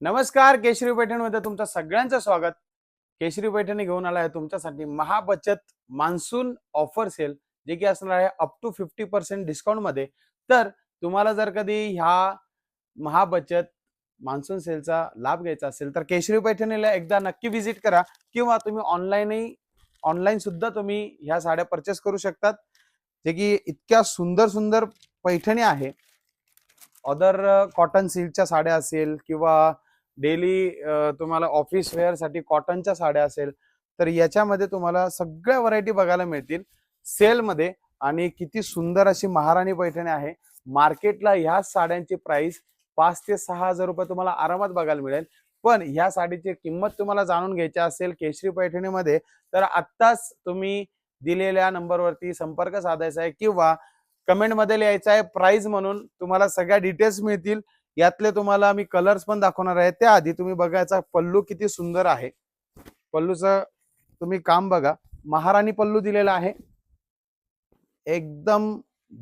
नमस्कार. केशरी पैठणमध्ये तुमचं सगळ्यांचं स्वागत. केशरी पैठणी घेऊन आला आहे तुमच्यासाठी महाबचत मान्सून ऑफर सेल, जे की असणार आहे अप टू 50% डिस्काउंट मध्ये. तर तुम्हाला जर कधी ह्या महाबचत मान्सून सेलचा लाभ घ्यायचा असेल तर केशरी पैठणीला एकदा नक्की व्हिजिट करा, किंवा तुम्ही ऑनलाईन सुद्धा तुम्ही ह्या साड्या परचेस करू शकतात, जे की इतक्या सुंदर सुंदर पैठणी आहे. अदर कॉटन सिल्कच्या साड्या असेल किंवा डेली तुम्हाला ऑफिस वेअर साठी कॉटनच्या साड्या असेल, तर याच्यामध्ये तुम्हाला सगळ्या व्हरायटी बघायला मिळतील सेलमध्ये. आणि किती सुंदर अशी महाराणी पैठणी आहे. मार्केटला ह्या साड्यांची प्राइस 5 ते 6 हजार रुपये तुम्हाला आरामात बघायला मिळेल. पण ह्या साडीची किंमत तुम्हाला जाणून घ्यायची असेल केशरी पैठणीमध्ये, तर आत्ताच तुम्ही दिलेल्या नंबरवरती संपर्क साधायचा आहे, किंवा कमेंट मध्ये लिहायचं आहे प्राइस म्हणून. तुम्हाला सगळ्या डिटेल्स मिळतील. यातले तुम्हाला मी कलर्स पण दाखवणार आहे. त्याआधी तुम्ही बघायचा पल्लू किती सुंदर आहे. पल्लूचं तुम्ही काम बघा. महाराणी पल्लू दिलेला आहे. एकदम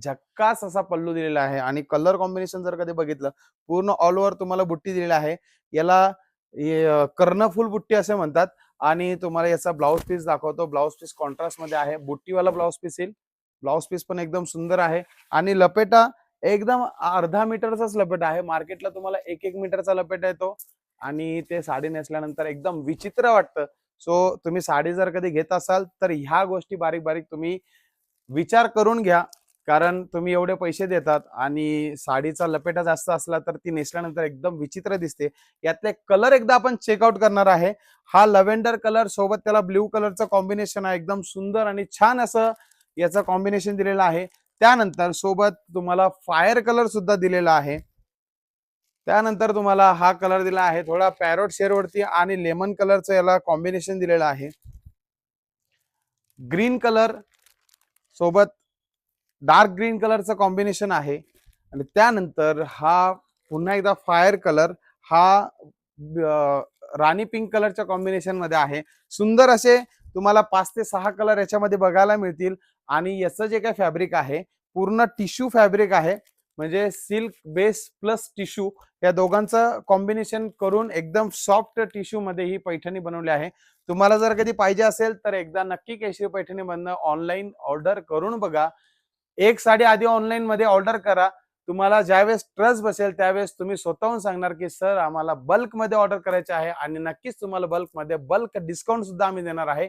झक्कास असा पल्लू दिलेला आहे. आणि कलर कॉम्बिनेशन जर कधी बघितलं, पूर्ण ऑल ओव्हर तुम्हाला बुट्टी दिलेली आहे. याला कर्णफूल बुट्टी असे म्हणतात. आणि तुम्हाला याचा ब्लाउज पीस दाखवतो. ब्लाउज पीस कॉन्ट्रास्ट मध्ये आहे. बुट्टीवाला ब्लाउज पीस येईल. ब्लाउज पीस पण एकदम सुंदर आहे. आणि लपेटा एकदम अर्धा मीटरचाच लपेटा आहे. मार्केटला तुम्हाला 1-1 मीटरचा लपेटा येतो. आणि ते साडी नेसल्यानंतर एकदम विचित्र वाटतं. सो तुम्ही साडी जर कधी घेत असाल तर ह्या गोष्टी बारीक बारीक तुम्ही विचार करून घ्या. कारण तुम्ही एवढे पैसे देतात आणि साडीचा लपेटा जास्त असला तर ती नेसल्यानंतर एकदम विचित्र दिसते. यातले कलर एकदा आपण चेकआउट करणार आहे. हा लव्हेंडर कलर सोबत त्याला ब्ल्यू कलरचं कॉम्बिनेशन आहे. एकदम सुंदर आणि छान असं याचं कॉम्बिनेशन दिलेलं आहे. त्यानंतर सोबत तुम्हाला फायर कलर सुद्धा दिलेला आहे. त्यानंतर तुम्हाला हा कलर दिला आहे थोडा पॅरोट शेडवरती, आणि लेमन कलरचं याला कॉम्बिनेशन दिलेलं आहे. ग्रीन कलर सोबत डार्क ग्रीन कलरचं कॉम्बिनेशन आहे. आणि त्यानंतर हा पुन्हा एकदा फायर कलर, हा राणी पिंक कलरच्या कॉम्बिनेशन मध्ये आहे. सुंदर असे तुम्हाला 5 ते 6 कलर याच्यामध्ये बघायला मिळतील. आणि याचं जे काही फॅब्रिक आहे पूर्ण टिश्यू फॅब्रिक आहे. म्हणजे सिल्क बेस प्लस टिश्यू या दोघांचं कॉम्बिनेशन करून एकदम सॉफ्ट टिश्यू मध्ये ही पैठणी बनवली आहे. तुम्हाला जर कधी पाहिजे असेल तर एकदा नक्की केशरी पैठणीमधनं ऑनलाईन ऑर्डर करून बघा. एक साडी आधी ऑनलाईन मध्ये ऑर्डर करा. तुम्हाला ज्यावेळेस ट्रस्ट बसेल त्यावेळेस तुम्ही स्वतःहून सांगणार की सर आम्हाला बल्क मध्ये ऑर्डर करायचे आहे, आणि नक्कीच तुम्हाला बल्क डिस्काउंट सुद्धा आम्ही देणार आहे.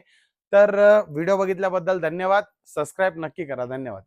तर व्हिडिओ बघितल्याबद्दल धन्यवाद. सबस्क्राईब नक्की करा. धन्यवाद.